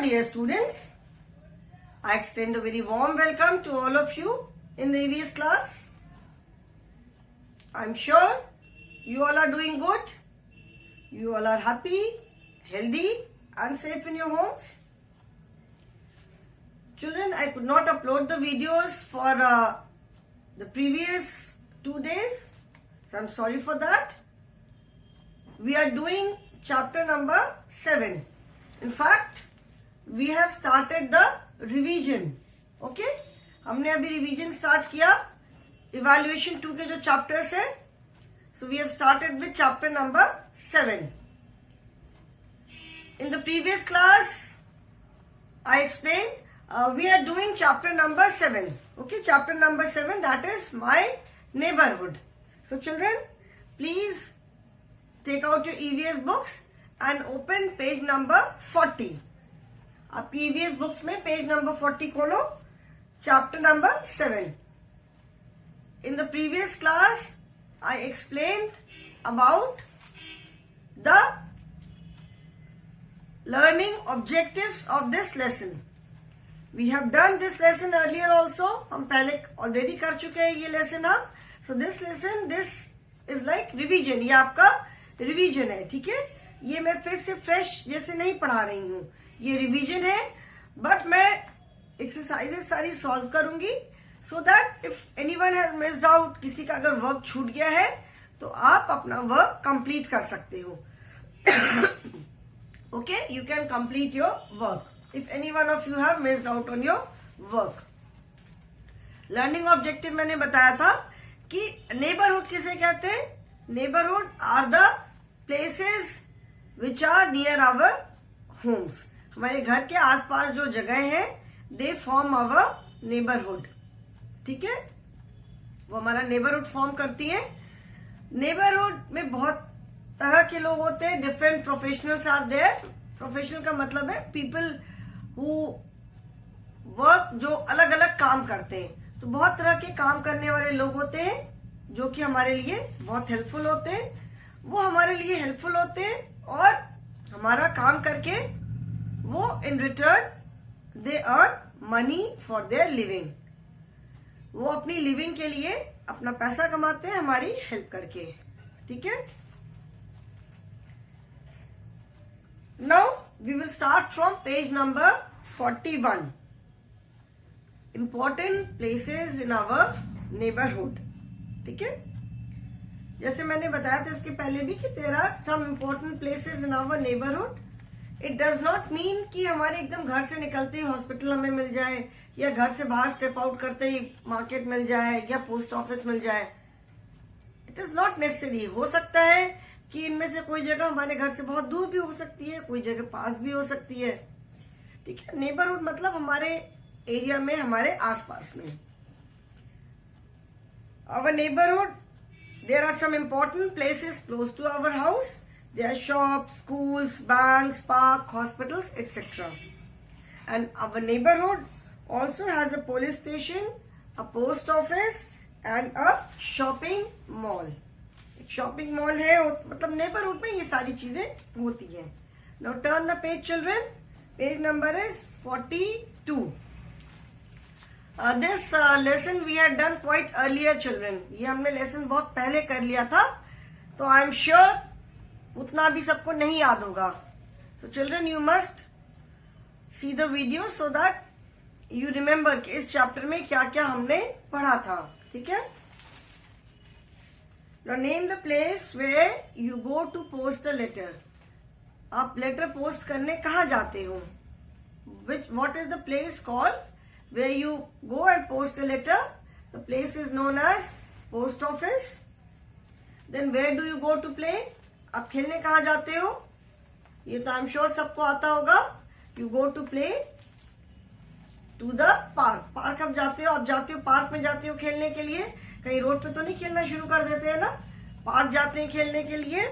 dear students, I extend a very warm welcome to all of you in the EVS class. I'm sure you all are doing good. You all are happy, healthy and safe in your homes. Children, I could not upload the videos for the previous 2 days. So I'm sorry for that. We are doing chapter number 7. In fact, we have started the revision. Okay? हमने अभी revision start किया. Evaluation 2 के जो chapters है. So we have started with chapter number 7. In the previous class, I explained we are doing chapter number 7. Okay, chapter number 7, that is my neighborhood. So children, please take out your EVS books and open page number 40. आपकी EVS books में page number 40 खोलो, chapter number 7. In the previous class, I explained about the learning objectives of this lesson. We have done this lesson earlier also. हम पहले already कर चुके हैं ये lesson हम. So this lesson, this is like revision. ये आपका revision है, ठीक है? ये मैं फिर से fresh जैसे नहीं पढ़ा रही हूँ. ये revision है, but मैं exercises सारी solve करूंगी, so that if anyone has missed out, किसी का अगर work छूट गया है, तो आप अपना work complete कर सकते हो. Okay, you can complete your work if any one of you have missed out on your work. Learning objective मैंने बताया था कि neighborhood किसे कहते हैं? Neighborhood are the places which are near our homes. हमारे घर के आसपास जो जगह है, they form our neighborhood. ठीक है? वो हमारा neighborhood form करती है. Neighborhood में बहुत तरह के लोग होते हैं. Different professionals are there. Professional का मतलब है people who work, जो अलग अलग काम करते हैं. तो बहुत तरह के काम करने वाले लोग होते हैं जो कि हमारे लिए बहुत हेल्पफुल होते हैं. वो हमारे लिए हेल्पफुल होते हैं और हमारा काम करके वो in return they earn money for their living. वो अपनी लिविंग के लिए अपना पैसा कमाते हैं हमारी हेल्प करके. ठीक है? Now we will start from page number 41. Important places in our neighbourhood. ठीक है? जैसे मैंने बताया था इसके पहले भी कि there are some important places in our neighbourhood. It does not mean कि हमारे एकदम घर से निकलते ही हॉस्पिटल हमें मिल जाए, या घर से बाहर स्टेप आउट करते ही मार्केट मिल जाए, या पोस्ट ऑफिस मिल जाए. It is not necessary. हो सकता है कि इनमें से कोई जगह हमारे घर से बहुत दूर भी हो सकती है, कोई जगह पास भी हो सकती है. ठीक है? नेबरहुड मतलब हमारे एरिया में, हमारे आसपास में. Our neighborhood, there are some important places close to our house. There are shops, schools, banks, park, hospitals, etc. And our neighborhood also has a police station, a post office, and a shopping mall. एक shopping mall है, मतलब neighborhood में ये सारी चीजें होती हैं. Now turn the page, children. Page number is 42. This lesson we had done quite earlier, children. ये हमने lesson बहुत पहले कर लिया था, तो I am sure उतना भी सबको नहीं याद होगा. So children, you must see the video so that you remember कि इस chapter में क्या क्या हमने पढ़ा था. ठीक है? Now name the place where you go to post a letter. आप letter post करने कहाँ जाते हो? What is the place called where you go and post a letter? The place is known as post office. Then where do you go to play? आप खेलने कहाँ जाते हो? ये तो I'm sure सबको आता होगा. You go to play to the park. Park आप जाते हो, आप जाते हो पार्क में जाते हो खेलने के लिए. कहीं रोड पे तो नहीं खेलना शुरू कर देते हैं ना. पार्क जाते हैं खेलने के लिए.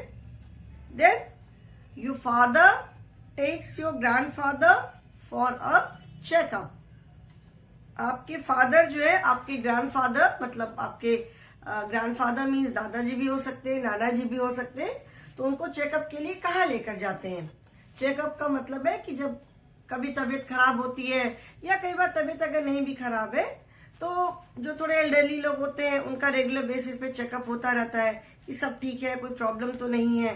Then your father takes your grandfather for a checkup. आपके फादर जो है, आपके ग्रैंडफादर, मतलब आपके ग्रैंडफादर मीन्स दादाजी भी हो सकते हैं, नाना जी भी हो सकते हैं, तो उनको चेकअप के लिए कहाँ लेकर जाते हैं? चेकअप का मतलब है कि जब कभी तबीयत खराब होती है, या कई बार तबीयत अगर नहीं भी खराब है तो जो थोड़े एल्डरली लोग होते हैं उनका रेगुलर बेसिस पे चेकअप होता रहता है कि सब ठीक है, कोई प्रॉब्लम तो नहीं है।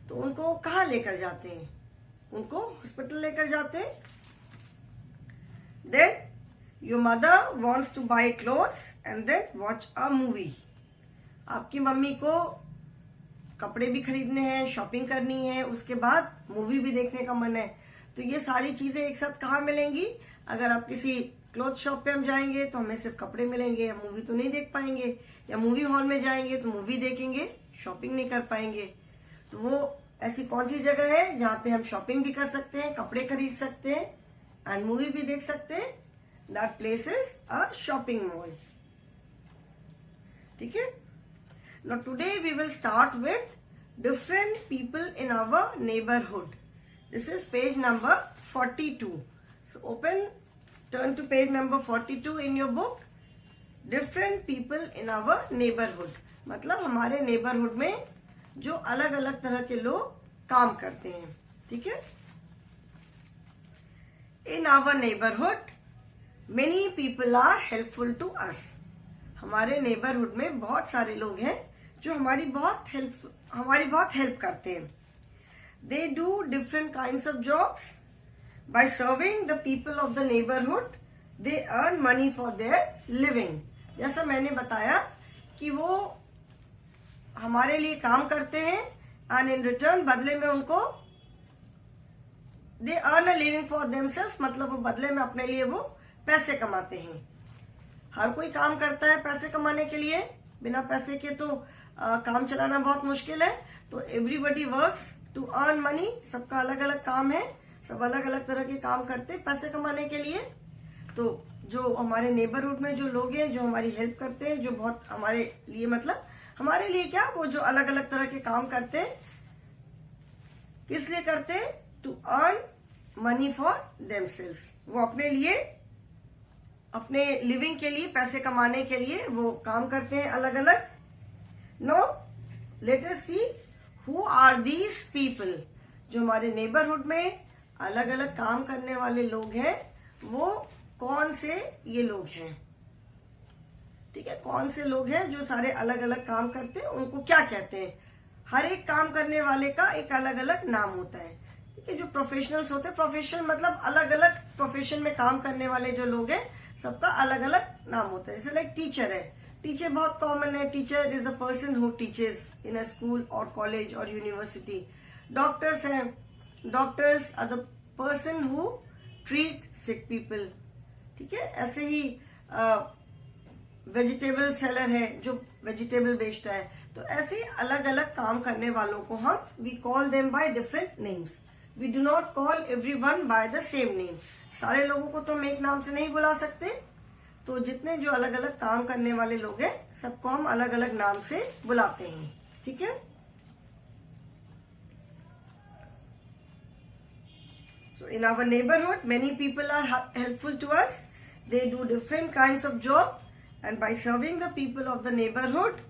तो उनको कहाँ लेकर जाते हैं? उनको हॉस्पिटल लेकर जाते हैं। Then your mother wants to buy clothes and then watch a movie. आपकी मम्मी को कपड़े भी खरीदने हैं, शॉपिंग करनी है, उसके बाद मूवी भी देखने का मन है। तो ये सारी चीजें एक साथ कहाँ मिलेंगी? अगर आप किसी क्लोथ शॉप पे हम जाएंगे तो हमें सिर्फ कपड़े मिलेंगे, या मूवी तो नहीं देख पाएंगे, या मूवी हॉल में जाएंगे तो मूवी देखेंगे, शॉपिंग नहीं कर पाएंगे। तो वो ऐसी कौन सी जगह है जहाँ पे हम शॉपिंग भी कर सकते हैं, कपड़े खरीद सकते हैं एंड मूवी भी देख सकते हैं? That place is a shopping mall. ठीक है। Now today we will start with different people in our neighborhood. This is page number 42. So turn to page number 42 in your book. Different people in our neighborhood. मतलब हमारे neighborhood में जो अलग अलग तरह के लोग काम करते हैं। ठीक है। In our neighborhood, many people are helpful to us. हमारे neighborhood में बहुत सारे लोग हैं जो हमारी बहुत हेल्प करते हैं। They do different kinds of jobs. By serving the people of the neighborhood, they earn money for their living. जैसा मैंने बताया कि वो हमारे लिए काम करते हैं and in return बदले में उनको they earn a living for themselves, मतलब वो बदले में अपने लिए वो पैसे कमाते हैं। हर कोई काम करता है पैसे कमाने के लिए, बिना पैसे के तो काम चलाना बहुत मुश्किल है। तो everybody works to earn money. सबका अलग अलग काम है, सब अलग अलग तरह के काम करते हैं पैसे कमाने के लिए। तो जो हमारे नेबरहुड में जो लोग हैं जो हमारी हेल्प करते हैं, जो बहुत हमारे लिए मतलब हमारे लिए क्या, वो जो अलग अलग तरह के काम करते हैं, किस लिए करते हैं? To earn money for themselves. वो अपने लिए, अपने लिविंग के लिए, पैसे कमाने के लिए वो काम करते हैं अलग अलग। Now, let us see who are these people. जो हमारे नेबरहुड में अलग अलग काम करने वाले लोग हैं, वो कौन से ये लोग हैं? ठीक है, कौन से लोग हैं जो सारे अलग अलग काम करते हैं, उनको क्या कहते हैं? हर एक काम करने वाले का एक अलग अलग नाम होता है। ठीक है, जो प्रोफेशनल्स होते हैं, प्रोफेशनल मतलब अलग अलग प्रोफेशन में काम करने वाले जो लोग हैं, सबका अलग अलग नाम होता है। जैसे लाइक टीचर है, टीचर बहुत कॉमन है। Teacher is the person who teaches in a school और कॉलेज और यूनिवर्सिटी। डॉक्टर्स हैं, doctors are the person who treat sick people. ठीक है, ऐसे ही वेजिटेबल सेलर है जो वेजिटेबल बेचता है। तो ऐसे अलग अलग काम करने वालों को हम we call them by different names. We do not call everyone by the same name. सारे लोगों को तो हम एक नाम से नहीं बुला सकते। तो जितने जो अलग अलग काम करने वाले लोग हैं, सबको हम अलग अलग नाम से बुलाते हैं। ठीक है। So in our neighborhood, many people are helpful to us. They do different kinds of job, and by serving the people of the neighborhood,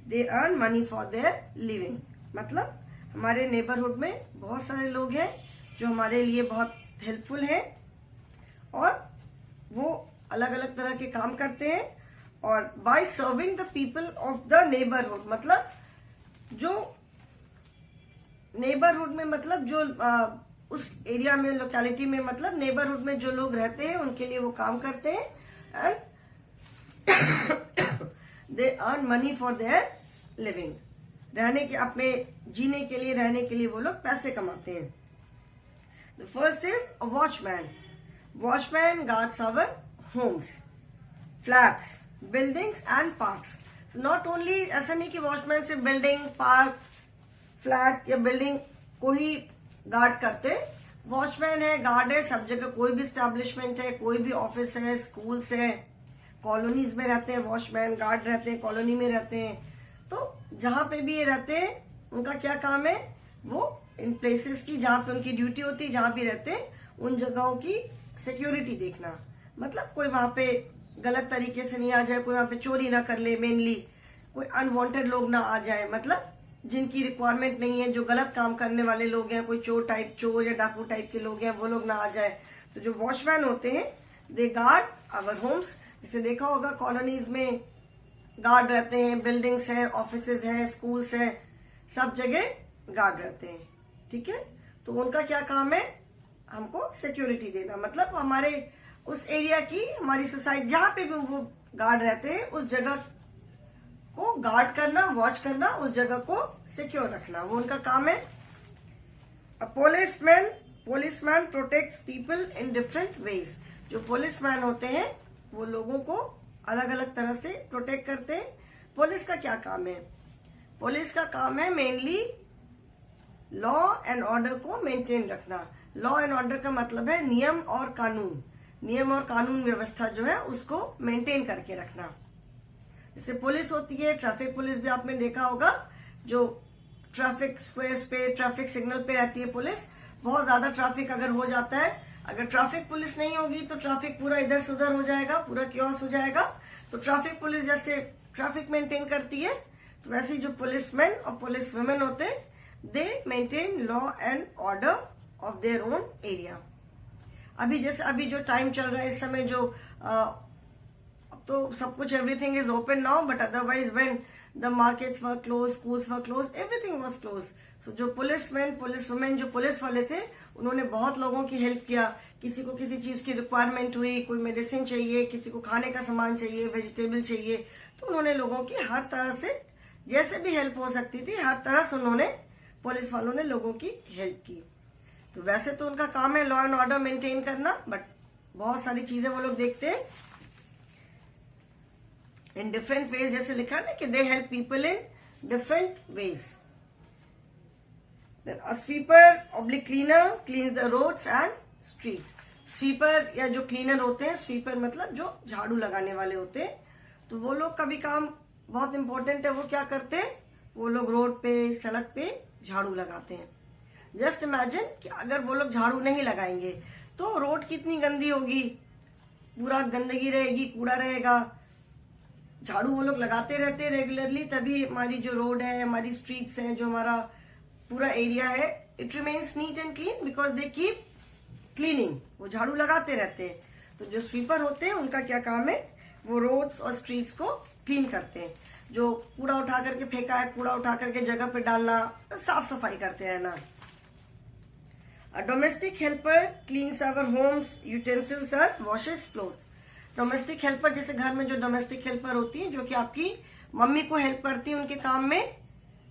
they earn money for their living. मतलब हमारे neighborhood में बहुत सारे लोग हैं जो हमारे लिए बहुत हेल्पफुल हैं और वो अलग अलग तरह के काम करते हैं। और by serving the people of the neighbourhood, मतलब जो नेबरहुड में मतलब जो उस एरिया में, लोकेलिटी में, मतलब नेबरहुड में जो लोग रहते हैं उनके लिए वो काम करते हैं and they earn money for their living. रहने के, अपने जीने के लिए, रहने के लिए वो लोग पैसे कमाते हैं। The first is a watchman. Watchman guards our homes, flats, buildings and parks. So not only ऐसा नहीं कि वॉचमैन सिर्फ बिल्डिंग, पार्क, फ्लैट या बिल्डिंग को ही गार्ड करते। वॉचमैन है, गार्ड है सब जगह। कोई भी स्टैब्लिशमेंट है, कोई भी ऑफिस है, स्कूल्स है, कॉलोनीज में रहते हैं वॉचमैन, गार्ड रहते हैं, कॉलोनी में रहते हैं। तो जहां पे भी ये रहते हैं, उनका क्या काम है? वो इन प्लेसेस की जहां पे उनकी ड्यूटी होती है, जहां भी रहते हैं, उन जगहों की सिक्योरिटी देखना। मतलब कोई वहां पे गलत तरीके से नहीं आ जाए, कोई वहां पे चोरी ना कर ले, मेनली कोई अनवांटेड लोग ना आ जाए, मतलब जिनकी रिक्वायरमेंट नहीं है, जो गलत काम करने वाले लोग हैं, कोई चोर या डाकू टाइप के लोग हैं, वो लोग ना आ जाए। तो जो वॉचमैन होते हैं दे गार्ड आवर होम्स। जैसे देखा होगा कॉलोनीज में गार्ड रहते हैं, बिल्डिंग्स हैं, ऑफिसेज हैं, स्कूल्स हैं, सब जगह गार्ड रहते हैं। ठीक है, तो उनका क्या काम है, हमको सिक्योरिटी देना, मतलब हमारे उस एरिया की, हमारी सोसाइटी जहां पे भी वो गार्ड रहते हैं उस जगह को गार्ड करना, वॉच करना, उस जगह को सिक्योर रखना, वो उनका काम है। Policeman protects people in different veg. जो पुलिसमैन होते हैं वो लोगों को अलग अलग तरह से प्रोटेक्ट करते हैं। पुलिस का क्या काम है, पुलिस का काम है मेनली लॉ एंड ऑर्डर को मेंटेन रखना। लॉ एंड ऑर्डर का मतलब है नियम और कानून व्यवस्था जो है उसको मेंटेन करके रखना। जैसे पुलिस होती है, ट्रैफिक पुलिस भी आपने देखा होगा, जो ट्रैफिक स्क्वेयर्स पे, ट्रैफिक सिग्नल पे रहती है पुलिस। बहुत ज्यादा ट्रैफिक अगर हो जाता है, अगर ट्रैफिक पुलिस नहीं होगी तो ट्रैफिक पूरा इधर से उधर हो जाएगा, पूरा क्योस हो जाएगा। तो ट्रैफिक पुलिस जैसे ट्रैफिक मेंटेन करती है, तो वैसे ही जो पुलिसमैन और पुलिस वुमेन होते हैं, दे maintain law and order of their own area. अभी जो टाइम चल रहा है इस समय, जो अब तो सब कुछ everything is open now, but otherwise when the markets were close, schools were close, everything was close. तो जो पुलिसमैन, पुलिस वुमेन, जो पुलिस वाले थे, उन्होंने बहुत लोगों की हेल्प किया। किसी को किसी चीज की रिक्वायरमेंट हुई, कोई मेडिसिन चाहिए, किसी को खाने का सामान चाहिए, वेजिटेबल चाहिए, तो उन्होंने लोगों की हर तरह से जैसे भी हेल्प हो सकती थी, हर तरह से उन्होंने, पुलिस वालों ने लोगों की हेल्प की। तो वैसे तो उनका काम है लॉ एंड ऑर्डर मेंटेन करना, बट बहुत सारी चीजें वो लोग देखते हैं इन डिफरेंट वेज। जैसे लिखा ना कि they help people in different veg. A sweeper oblique cleaner cleans the roads and streets. Sweeper या जो क्लीनर होते हैं, स्वीपर मतलब जो झाड़ू लगाने वाले होते हैं, तो वो लोग का भी काम बहुत इंपॉर्टेंट है। वो क्या करते हैं, वो लोग रोड पे, सड़क पे झाड़ू लगाते हैं। जस्ट इमेजिन कि अगर वो लोग झाड़ू नहीं लगाएंगे तो रोड कितनी गंदी होगी, पूरा गंदगी रहेगी, कूड़ा रहेगा। झाड़ू वो लोग लगाते रहते हैं रेगुलरली, तभी हमारी जो रोड है, हमारी स्ट्रीट्स हैं, जो हमारा पूरा एरिया है, it remains neat and clean because they keep cleaning. वो झाड़ू लगाते रहते हैं। तो जो स्वीपर होते हैं उनका क्या काम है, वो रोड्स और स्ट्रीट्स को क्लीन करते हैं। जो कूड़ा उठा करके फेंका है, कूड़ा उठा करके जगह पे डालना, साफ सफाई करते रहना। A domestic helper cleans our homes, utensils or washes clothes. Domestic helper, जैसे घर में जो डोमेस्टिक हेल्पर होती है, जो कि आपकी मम्मी को हेल्प करती है उनके काम में,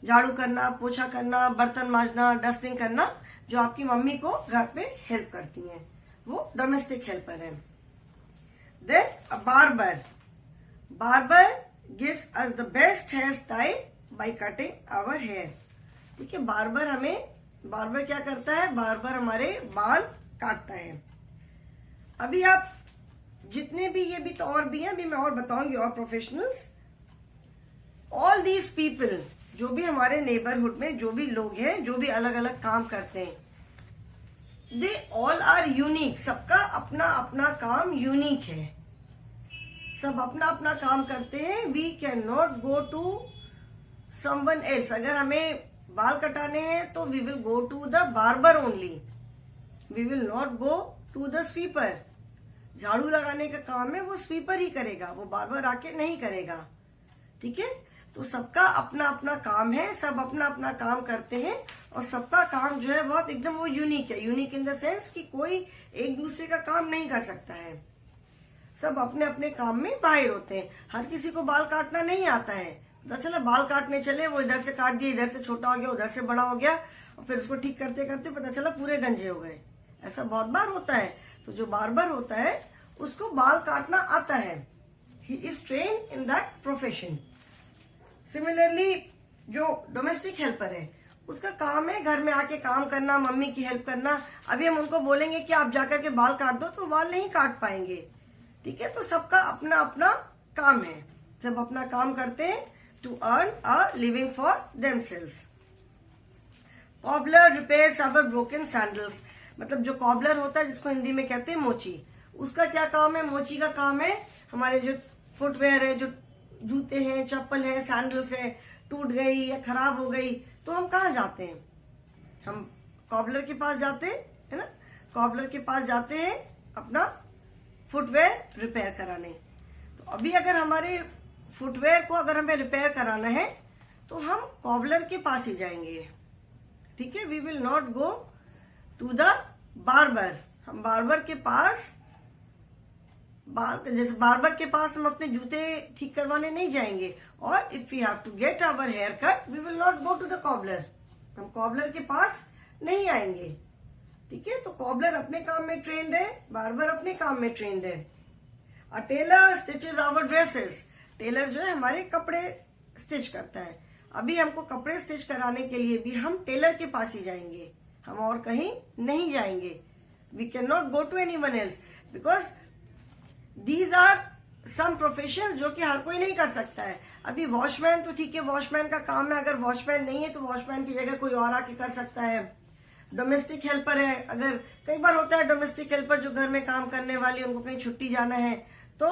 झाड़ू करना, पोछा करना, बर्तन मांजना, डस्टिंग करना, जो आपकी मम्मी को घर पे हेल्प करती हैं, वो डोमेस्टिक हेल्पर है। Then a barber gives us the best hair style by cutting our hair. ठीक है, बार्बर क्या करता है, बार्बर हमारे बाल काटता है। अभी आप जितने भी, ये भी तो और भी हैं, अभी मैं और बताऊंगी, और प्रोफेशनल्स, ऑल दीज पीपल, जो भी हमारे नेबरहुड में जो भी लोग हैं, जो भी अलग अलग काम करते हैं, दे ऑल आर यूनिक। सबका अपना अपना काम यूनिक है, सब अपना अपना काम करते हैं। We can not go to someone else. अगर हमें बाल कटाने हैं तो we will go to the barber only, we will not go to the sweeper. झाड़ू लगाने का काम है वो स्वीपर ही करेगा, वो बार्बर आके नहीं करेगा। ठीक है, तो सबका अपना अपना काम है, सब अपना अपना काम करते हैं, और सबका काम जो है बहुत एकदम वो यूनिक है। यूनिक इन द सेंस कि कोई एक दूसरे का काम नहीं कर सकता है, सब अपने अपने काम में माहिर होते हैं। हर किसी को बाल काटना नहीं आता है, पता चला बाल काटने चले, वो इधर से काट दिया, इधर से छोटा हो गया, उधर से बड़ा हो गया, और फिर उसको ठीक करते करते पता चला पूरे गंजे हो गए। ऐसा बहुत बार होता है। तो जो बार्बर होता है उसको बाल काटना आता है, he is train in that profession. Similarly जो डोमेस्टिक हेल्पर है, उसका काम है घर में आके काम करना, मम्मी की हेल्प करना। अभी हम उनको बोलेंगे कि आप जाकर के बाल काट दो, तो बाल नहीं काट पाएंगे। ठीक है, तो सबका अपना अपना काम है, सब अपना काम करते हैं to earn a living for themselves. Cobbler repairs our broken sandals. मतलब जो कॉबलर होता है, जिसको हिंदी में कहते हैं मोची, उसका क्या काम है, मोची का काम है हमारे जो फुटवेयर है, जो जूते हैं, चप्पल है, सैंडल्स है, टूट गई या खराब हो गई तो हम कहाँ जाते हैं? हम कॉबलर के पास जाते हैं, है ना? कॉबलर के पास जाते हैं अपना फुटवेयर रिपेयर कराने। तो अभी अगर हमारे फुटवेयर को अगर हमें रिपेयर कराना है तो हम कॉबलर के पास ही जाएंगे, ठीक है? We will not go to the barber. हम बार्बर के पास जैसे बार्बर के पास हम अपने जूते ठीक करवाने नहीं जाएंगे। और if we have to get our hair cut we will not go to the cobbler. हम कॉबलर के पास नहीं आएंगे, ठीक है? तो कॉबलर अपने काम में ट्रेंड है, बार्बर अपने काम में ट्रेंड है। A tailor stitches our dresses. Tailor जो है हमारे कपड़े स्टिच करता है। अभी हमको कपड़े स्टिच कराने के लिए भी हम टेलर के पास ही जाएंगे, हम और कहीं नहीं जाएंगे। We can not go to any one else because these are some profession जो कि हर कोई नहीं कर सकता है। अभी वॉचमैन तो ठीक है, वॉचमैन का काम है, अगर वॉचमैन नहीं है तो वॉचमैन की जगह कोई और आके कर सकता है। डोमेस्टिक हेल्पर है, अगर कई बार होता है डोमेस्टिक हेल्पर जो घर में काम करने वाली, उनको कहीं छुट्टी जाना है तो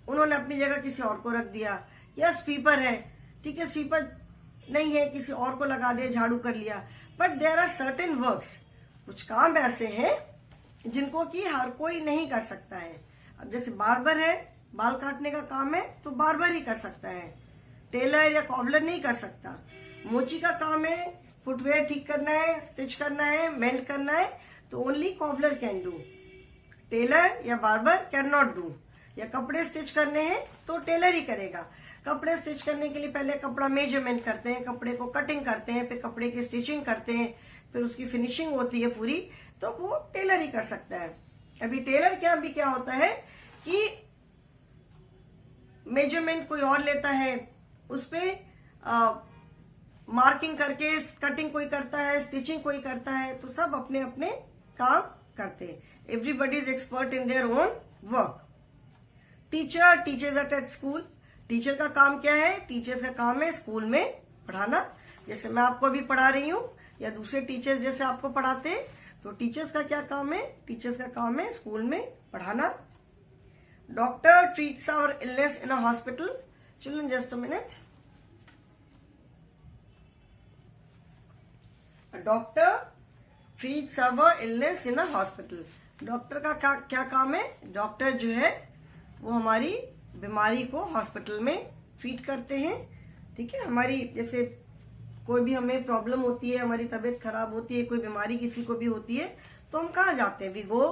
उन्होंने अपनी जगह किसी और को रख दिया। या स्वीपर है, ठीक है, स्वीपर नहीं है, किसी और को लगा दिया, झाड़ू कर लिया। But there are certain works, कुछ काम ऐसे हैं जिनको कि हर कोई नहीं कर सकता है। अब जैसे बार्बर है, बाल काटने का काम है तो बार्बर ही कर सकता है, टेलर या कॉबलर नहीं कर सकता। मोची का काम है, फुटवेयर ठीक करना है, स्टिच करना है, मेल्ट करना है, तो only cobbler can do, tailor या बार्बर कैन नॉट डू। या कपड़े स्टिच करने हैं तो टेलर ही करेगा। कपड़े स्टिच करने के लिए पहले कपड़ा मेजरमेंट करते हैं, कपड़े को कटिंग करते हैं, फिर कपड़े की स्टिचिंग करते हैं, फिर उसकी फिनिशिंग होती है पूरी, तो वो टेलर ही कर सकता है। अभी टेलर क्या होता है कि मेजरमेंट कोई और लेता है, उस पे मार्किंग करके कटिंग कोई करता है, स्टिचिंग कोई करता है, तो सब अपने अपने काम करते हैं। Everybody is expert in their own work. Teacher teachers at school. Teacher का काम क्या है? टीचर्स का काम है स्कूल में पढ़ाना। जैसे मैं आपको अभी पढ़ा रही हूँ या दूसरे टीचर्स जैसे आपको पढ़ाते हैं, तो टीचर्स का क्या काम है? टीचर्स का काम है स्कूल में पढ़ाना। Doctor treats our illness in a hospital. Children just a minute. Doctor treats our illness in a hospital. Doctor का क्या काम है? डॉक्टर जो है वो हमारी बीमारी को हॉस्पिटल में ट्रीट करते हैं, ठीक है? हमारी जैसे कोई भी हमें प्रॉब्लम होती है, हमारी तबीयत खराब होती है, कोई बीमारी किसी को भी होती है, तो हम कहाँ जाते हैं? We go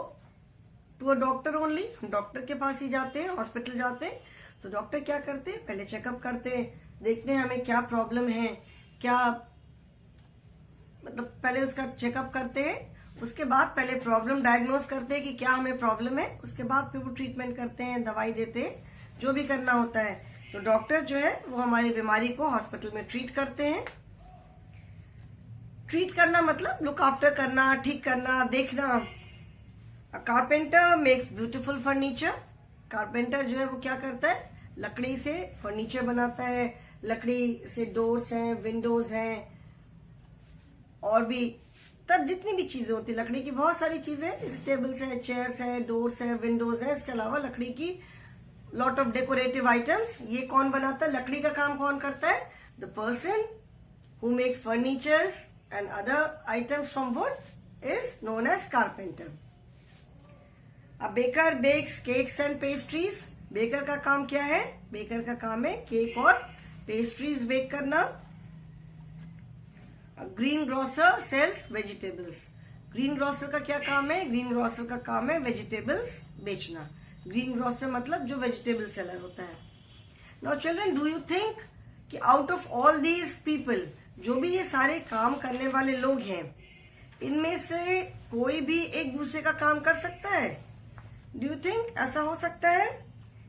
to a doctor only. हम डॉक्टर के पास ही जाते हैं, हॉस्पिटल जाते हैं। तो डॉक्टर क्या करते हैं? पहले चेकअप करते हैं, देखते हैं हमें क्या प्रॉब्लम है, क्या मतलब पहले उसका चेकअप करते हैं। उसके बाद पहले प्रॉब्लम डायग्नोज करते हैं कि क्या हमें प्रॉब्लम है, उसके बाद फिर वो ट्रीटमेंट करते हैं, दवाई देते हैं, जो भी करना होता है। तो डॉक्टर जो है वो हमारी बीमारी को हॉस्पिटल में ट्रीट करते हैं। ट्रीट करना मतलब लुक आफ्टर करना, ठीक करना, देखना। Carpenter makes beautiful furniture. Carpenter जो है वो क्या करता है? लकड़ी से फर्नीचर बनाता है। लकड़ी से डोर्स हैं, विंडोज हैं, और भी तब जितनी भी चीजें होती है लकड़ी की, बहुत सारी चीजें, जैसे टेबल्स हैं, चेयर्स हैं, डोर्स हैं, विंडोज हैं। इसके अलावा लकड़ी की लॉट ऑफ डेकोरेटिव आइटम्स। ये कौन बनाता है? लकड़ी का काम कौन करता है? The person who makes furnitures and other items from wood is known as carpenter. अब baker bakes cakes and pastries. Baker का काम क्या है? बेकर का काम है केक और पेस्ट्रीज बेक करना। Green grocer sells vegetables. Green grocer का क्या काम है? ग्रीन ग्रोसर का काम है वेजिटेबल्स बेचना। ग्रीन ग्रोसर मतलब जो वेजिटेबल सेलर होता है। Now children, do you think कि out of all these people, जो भी ये सारे काम करने वाले लोग हैं, इनमें से कोई भी एक दूसरे का काम कर सकता है? डू यू थिंक ऐसा हो सकता है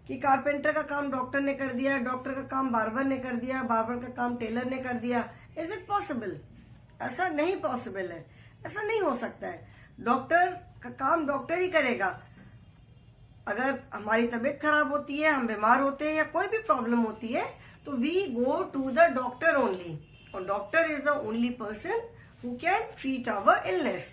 कि कारपेंटर का काम डॉक्टर ने कर दिया, डॉक्टर का काम बार्बर ने कर दिया, बार्बर का काम टेलर ने कर दिया? Is it possible? ऐसा नहीं पॉसिबल है, ऐसा नहीं हो सकता है। डॉक्टर का काम डॉक्टर ही करेगा। अगर हमारी तबीयत खराब होती है, हम बीमार होते हैं या कोई भी प्रॉब्लम होती है, तो we go to the doctor only. और doctor is the only person who can treat our illness.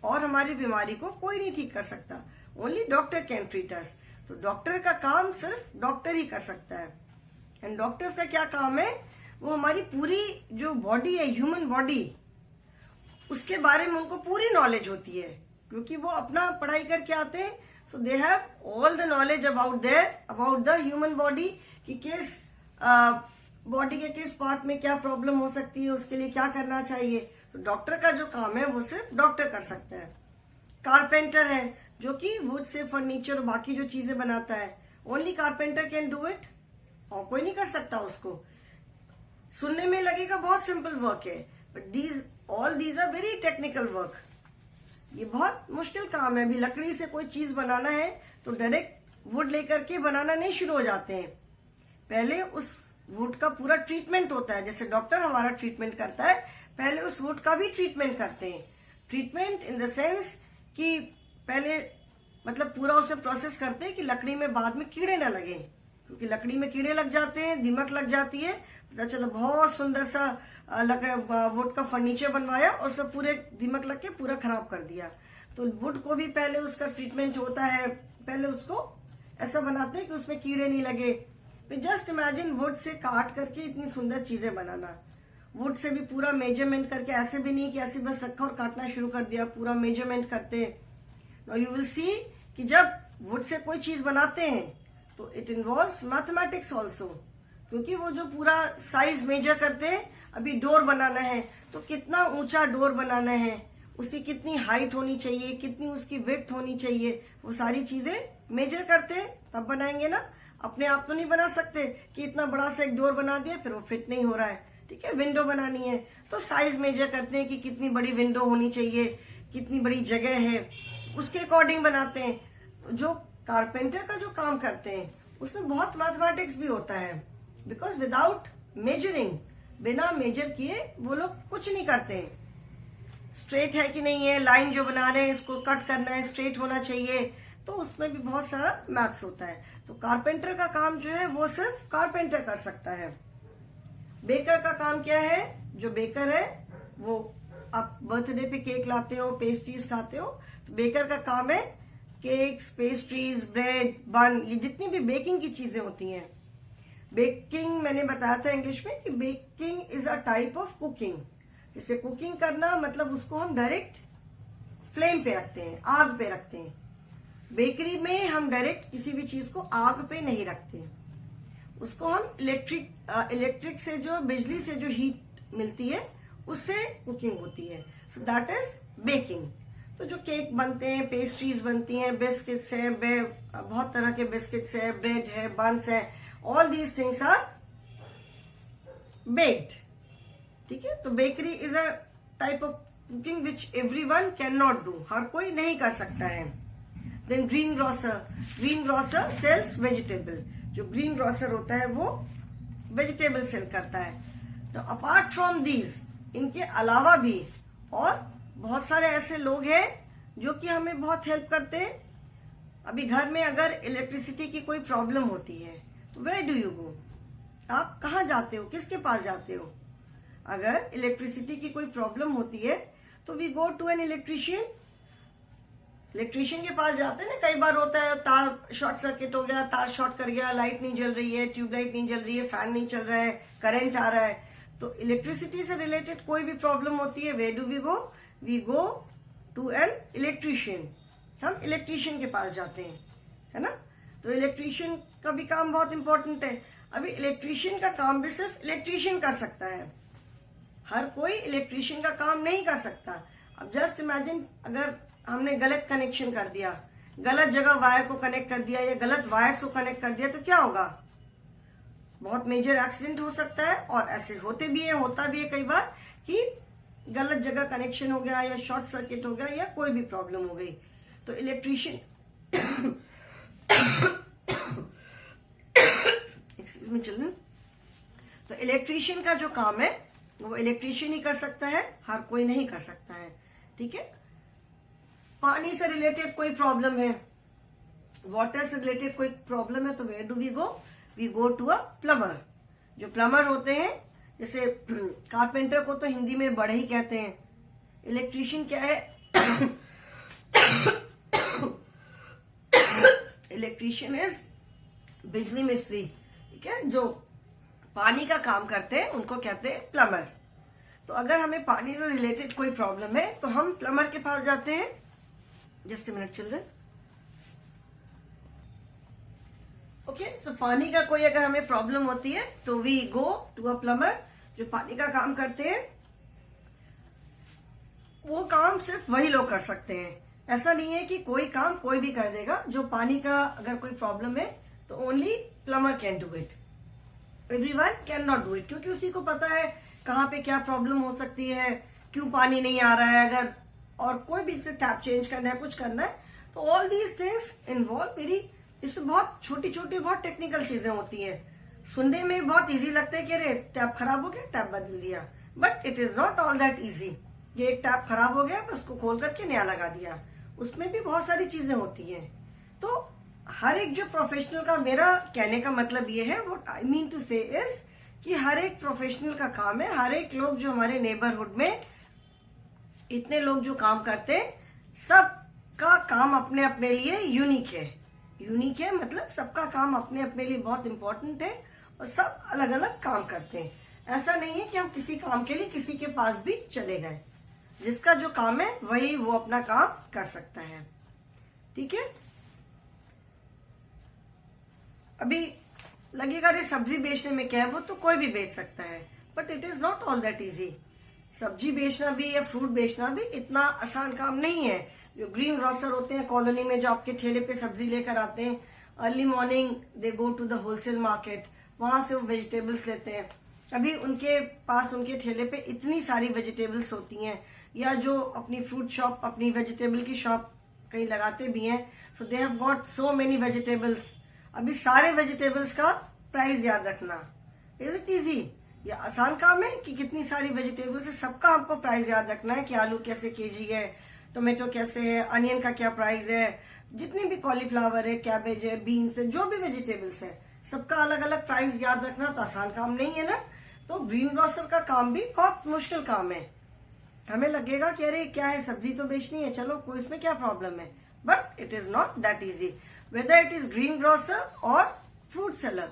और हमारी बीमारी को कोई नहीं ठीक कर सकता, only doctor can treat us. तो डॉक्टर का काम सिर्फ डॉक्टर ही कर सकता है। एंड डॉक्टर्स का क्या काम है? वो हमारी पूरी जो बॉडी है, ह्यूमन बॉडी, उसके बारे में उनको पूरी नॉलेज होती है, क्योंकि वो अपना पढ़ाई करके आते हैं. So they have all the knowledge about the human body, कि किस बॉडी के किस पार्ट में क्या प्रॉब्लम हो सकती है, उसके लिए क्या करना चाहिए. तो डॉक्टर का जो काम है वो सिर्फ डॉक्टर कर सकता है. कारपेंटर है जो कि वुड से फर्नीचर और बाकी जो चीजें बनाता है, only carpenter can do it, और कोई नहीं कर सकता उसको. सुनने में लगेगा बहुत सिंपल वर्क है, but all these are very technical work. ये बहुत मुश्किल काम है. अभी लकड़ी से कोई चीज बनाना है तो डायरेक्ट वुड लेकर के बनाना नहीं शुरू हो जाते हैं. पहले उस वुड का पूरा ट्रीटमेंट होता है. जैसे डॉक्टर हमारा ट्रीटमेंट करता है, पहले उस वुड का भी ट्रीटमेंट करते हैं. ट्रीटमेंट इन द सेंस कि पहले मतलब पूरा उसे प्रोसेस करते हैं कि लकड़ी में बाद में कीड़े ना लगे, क्योंकि लकड़ी में कीड़े लग जाते हैं, दीमक लग जाती है. पता चला बहुत सुंदर सा वुड का फर्नीचर बनवाया और उसमें पूरे दीमक लग के पूरा खराब कर दिया. तो वुड को भी पहले उसका ट्रीटमेंट होता है, पहले उसको ऐसा बनाते हैं कि उसमें कीड़े नहीं लगे. फिर जस्ट इमेजिन वुड से काट करके इतनी सुंदर चीजें बनाना. वुड से भी पूरा मेजरमेंट करके, ऐसे भी नहीं कि ऐसे बस रखा और काटना शुरू कर दिया, पूरा मेजरमेंट करते. नाउ यू विल सी कि जब वुड से कोई चीज बनाते हैं तो इट इन्वॉल्व्स मैथमेटिक्स ऑल्सो, क्योंकि वो जो पूरा साइज मेजर करते हैं. अभी डोर बनाना है तो कितना ऊंचा डोर बनाना है, उसकी कितनी हाइट होनी चाहिए, कितनी उसकी विड्थ होनी चाहिए, वो सारी चीजें मेजर करते हैं तब बनाएंगे ना. अपने आप तो नहीं बना सकते कि इतना बड़ा सा एक डोर बना दिया फिर वो फिट नहीं हो रहा है. ठीक है, विंडो बनानी है तो साइज मेजर करते हैं कि कितनी बड़ी विंडो होनी चाहिए, कितनी बड़ी जगह है, उसके अकॉर्डिंग बनाते हैं. तो जो कारपेंटर का जो काम करते हैं उसमें बहुत मैथमेटिक्स भी होता है, बिकॉज विदाउट मेजरिंग, बिना मेजर किए वो लोग कुछ नहीं करते हैं. स्ट्रेट है कि नहीं है, लाइन जो बना रहे हैं इसको कट करना है, स्ट्रेट होना चाहिए, तो उसमें भी बहुत सारा मैथ्स होता है. तो कारपेंटर का काम जो है वो सिर्फ कारपेंटर कर सकता है. बेकर का काम क्या है? जो बेकर है वो आप बर्थडे पे केक लाते हो, पेस्ट्रीज खाते हो, तो बेकर का काम है केक्स, पेस्ट्रीज, ब्रेड, बन, ये जितनी भी बेकिंग की चीजें होती हैं. बेकिंग मैंने बताया था इंग्लिश में कि baking is a type of cooking. जैसे कुकिंग करना मतलब उसको हम डायरेक्ट फ्लेम पे रखते हैं, आग पे रखते हैं. बेकरी में हम डायरेक्ट किसी भी चीज को आग पे नहीं रखते, उसको हम इलेक्ट्रिक से, जो बिजली से जो हीट मिलती है उससे कुकिंग होती है. So that is baking. तो जो केक बनते हैं, पेस्ट्रीज बनती हैं, बिस्किट्स है, बहुत तरह के बिस्किट्स है, ब्रेड है, बन्स है, all these things are baked. ठीक है, तो bakery is a type of cooking which everyone can not do, हर कोई नहीं कर सकता है. Then green grocer sells vegetable. जो ग्रीन ग्रोसर होता है वो वेजिटेबल सेल करता है. तो अपार्ट फ्रॉम दीज, इनके अलावा भी और बहुत सारे ऐसे लोग हैं जो कि हमें बहुत हेल्प करते हैं. अभी घर में अगर इलेक्ट्रिसिटी की कोई प्रॉब्लम होती है तो वेयर डू यू गो? आप कहाँ जाते हो, किसके पास जाते हो? अगर इलेक्ट्रिसिटी की कोई प्रॉब्लम होती है तो we go to an electrician. Electrician के पास जाते हैं ना. कई बार होता है तार शॉर्ट सर्किट हो गया, तार शॉर्ट कर गया, लाइट नहीं जल रही है, ट्यूबलाइट नहीं जल रही है, फैन नहीं चल रहा है, करंट आ रहा है. तो इलेक्ट्रिसिटी से रिलेटेड कोई भी प्रॉब्लम होती है, where do we go? We go to an electrician. हम इलेक्ट्रिशियन के पास जाते हैं, है ना. तो इलेक्ट्रिशियन का भी काम बहुत इंपॉर्टेंट है. अभी इलेक्ट्रिशियन का काम भी सिर्फ इलेक्ट्रिशियन कर सकता है, हर कोई इलेक्ट्रिशियन का काम नहीं कर सकता. अब जस्ट इमेजिन अगर हमने गलत कनेक्शन कर दिया, गलत जगह वायर को कनेक्ट कर दिया या गलत वायर्स को कनेक्ट कर दिया तो क्या होगा? बहुत मेजर एक्सीडेंट हो सकता है. और ऐसे होते भी है, होता भी है कई बार कि गलत जगह कनेक्शन हो गया या शॉर्ट सर्किट हो गया या कोई भी प्रॉब्लम हो गई. तो इलेक्ट्रिशियन एक्सक्यूज मी चिल्ड्रन. तो इलेक्ट्रिशियन का जो काम है वो इलेक्ट्रिशियन ही कर सकता है, हर कोई नहीं कर सकता है. ठीक है. पानी से रिलेटेड कोई प्रॉब्लम है, वाटर से रिलेटेड कोई प्रॉब्लम है, तो where do we go? We go to a plumber. जो प्लम्बर होते हैं, जैसे कारपेंटर को तो हिंदी में बढ़ई कहते हैं. इलेक्ट्रिशियन क्या है? इलेक्ट्रिशियन इज बिजली मिस्त्री. ठीक है, जो पानी का काम करते हैं उनको कहते हैं प्लम्बर। तो अगर हमें पानी से रिलेटेड कोई प्रॉब्लम है तो हम प्लम्बर के पास जाते हैं। Just a minute children. Okay, so पानी का कोई अगर हमें प्रॉब्लम होती है तो we go to a plumber जो पानी का काम करते हैं। वो काम सिर्फ वही लोग कर सकते हैं, ऐसा नहीं है कि कोई काम कोई भी कर देगा। जो पानी का अगर कोई प्रॉब्लम है तो only plumber can do it, everyone can not do it, क्योंकि उसी को पता है कहाँ पे क्या प्रॉब्लम हो सकती है, क्यों पानी नहीं आ रहा है, अगर और कोई भी से टैप चेंज करना है, कुछ करना है। तो ऑल दीज थिंग्स इन्वॉल्व मेरी, इसमें बहुत छोटी छोटी बहुत टेक्निकल चीजें होती है। सुनने में बहुत इजी लगता है कि अरे टैप खराब हो गया, टैप बदल दिया, but it is not all that easy. ये एक टैप खराब हो गया, बस उसको खोल करके नया लगा दिया, उसमें भी बहुत सारी चीजें होती हैं। तो हर एक जो प्रोफेशनल का, मेरा कहने का मतलब ये है, व्हाट आई मीन टू से इज कि हर एक प्रोफेशनल का काम है। हर एक लोग जो हमारे नेबरहुड में इतने लोग जो काम करते हैं, सबका काम अपने अपने लिए यूनिक है। यूनिक है मतलब सबका काम अपने अपने लिए बहुत इंपॉर्टेंट है और सब अलग अलग काम करते हैं। ऐसा नहीं है कि हम किसी काम के लिए किसी के पास भी चले गए। जिसका जो काम है वही वो अपना काम कर सकता है। ठीक है, अभी लगेगा रे सब्जी बेचने में क्या है, वो तो कोई भी बेच सकता है, but it is not all that easy. सब्जी बेचना भी या फ्रूट बेचना भी इतना आसान काम नहीं है। जो ग्रीन ग्रोसर होते हैं कॉलोनी में, जो आपके ठेले पे सब्जी लेकर आते हैं, early morning they go to the wholesale market, वहां से वो वेजिटेबल्स लेते हैं। अभी उनके पास उनके ठेले पे इतनी सारी वेजिटेबल्स होती हैं, या जो अपनी फ्रूट शॉप, अपनी वेजिटेबल की शॉप कहीं लगाते भी हैं, so they have got so many vegetables. अभी सारे वेजिटेबल्स का प्राइस याद रखना, इज इट इजी? ये आसान काम है कि कितनी सारी वेजिटेबल्स है, सबका आपको प्राइस याद रखना है कि आलू कैसे केजी है, टोमेटो कैसे है, अनियन का क्या प्राइस है, जितनी भी कॉलीफ्लावर है, कैबेज है, बीन्स है, जो भी वेजिटेबल्स है, सबका अलग अलग प्राइस याद रखना तो आसान काम नहीं है ना। तो ग्रीन ग्रोसर का काम भी बहुत मुश्किल काम है। हमें लगेगा कि अरे क्या है, सब्जी तो बेचनी है, चलो कोई इसमें क्या प्रॉब्लम है, but it is not that easy. Whether it is green grocer और फ्रूट सेलर,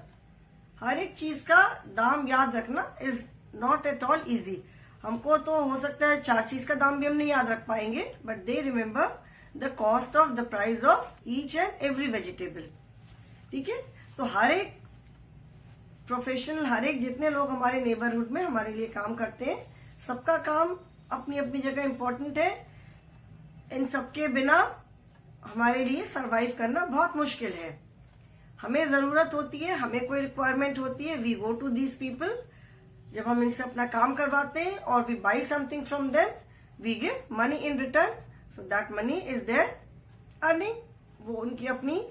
हर एक चीज का दाम याद रखना is not at all easy. हमको तो हो सकता है 4 चीज का दाम भी हम नहीं याद रख पाएंगे, but they remember the cost of the price of each and every vegetable. ठीक है, तो हर एक प्रोफेशनल, हर एक जितने लोग हमारे नेबरहुड में हमारे लिए काम करते हैं, सबका काम अपनी अपनी जगह इम्पोर्टेंट है। इन सबके बिना हमारे लिए सरवाइव करना बहुत मुश्किल है। हमें जरूरत होती है, हमें कोई रिक्वायरमेंट होती है, we go to these people. जब हम इनसे अपना काम करवाते हैं और we buy something from them, we give money in return, so that money is their earning. वो उनकी अपनी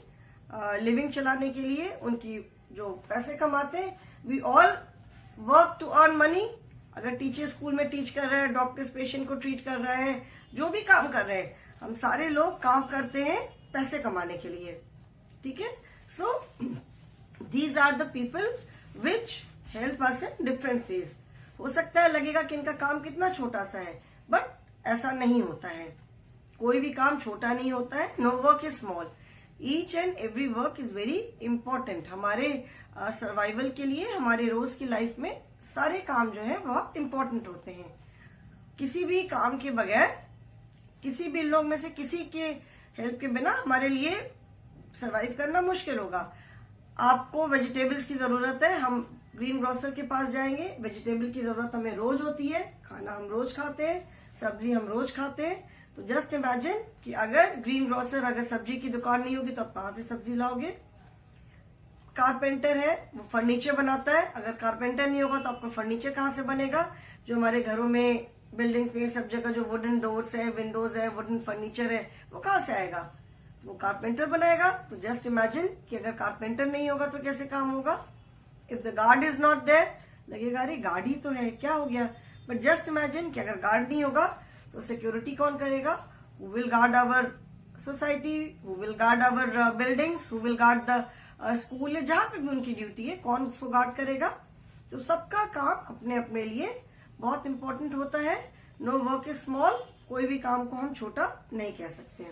लिविंग चलाने के लिए, उनकी जो पैसे कमाते हैं, we all work to earn money. अगर टीचर स्कूल में टीच कर रहे हैं, डॉक्टर्स पेशेंट को ट्रीट कर रहे हैं, जो भी काम कर रहे हैं, हम सारे लोग काम करते हैं पैसे कमाने के लिए। ठीक है, so these are the people which help us in different ways. हो सकता है लगेगा कि इनका काम कितना छोटा सा है, बट ऐसा नहीं होता है। कोई भी काम छोटा नहीं होता है। No work is small, each and every work is very important. हमारे सर्वाइवल के लिए, हमारे रोज की लाइफ में सारे काम जो है बहुत इंपॉर्टेंट होते हैं। किसी भी काम के बगैर, किसी भी लोग में से किसी के हेल्प के बिना हमारे लिए सरवाइव करना मुश्किल होगा। आपको वेजिटेबल्स की जरूरत है, हम ग्रीन ग्रोसर के पास जाएंगे। वेजिटेबल की जरूरत हमें रोज होती है, खाना हम रोज खाते हैं, सब्जी हम रोज खाते हैं। तो जस्ट इमेजिन कि अगर ग्रीन ग्रोसर, अगर सब्जी की दुकान नहीं होगी तो आप कहां से सब्जी लाओगे? कारपेंटर है, वो फर्नीचर बनाता है, अगर कारपेंटर नहीं होगा तो आपका फर्नीचर कहाँ से बनेगा? जो हमारे घरों में, बिल्डिंग पे सब जगह जो वुडन डोर्स है, विंडोज है, वुडन फर्नीचर है, वो कहाँ से आएगा? वो कारपेंटर बनाएगा। तो जस्ट इमेजिन कि अगर कारपेंटर नहीं होगा तो कैसे काम होगा? If the guard is not there, लगेगा अरे गार्ड ही तो है, क्या हो गया? बट जस्ट इमेजिन कि अगर गार्ड नहीं होगा तो सिक्योरिटी कौन करेगा? Who will guard our society, who will guard our buildings, who will guard the school है, जहां पे भी उनकी ड्यूटी है, कौन उसको गार्ड करेगा? तो सबका काम अपने अपने लिए बहुत इंपॉर्टेंट होता है। नो वर्क इज स्मॉल, कोई भी काम को हम छोटा नहीं कह सकते।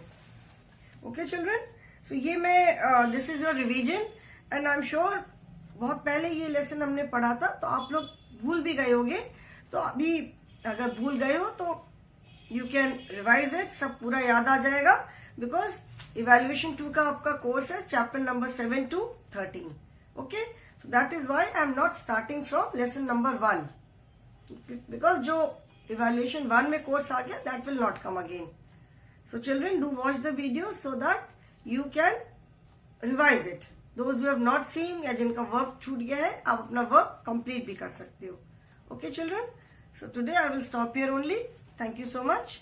ओके चिल्ड्रन, सो ये मैं this is your revision and I am sure बहुत पहले ये लेसन हमने पढ़ा था, तो आप लोग भूल भी गए होंगे। तो अभी अगर भूल गए हो तो यू कैन रिवाइज इट, सब पूरा याद आ जाएगा, बिकॉज इवेल्युएशन 2 का आपका कोर्स है chapter number 7 to 13। Okay, so that is why I am not starting from lesson number 1, because जो इवेल्युएशन 1 में कोर्स आ गया that will not come again. So children, do watch the video so that you can revise it. Those who have not seen या जिनका work छूट गया है, आप अपना वर्क कंप्लीट भी कर सकते हो। Okay children, so today I will stop here only. Thank you so much.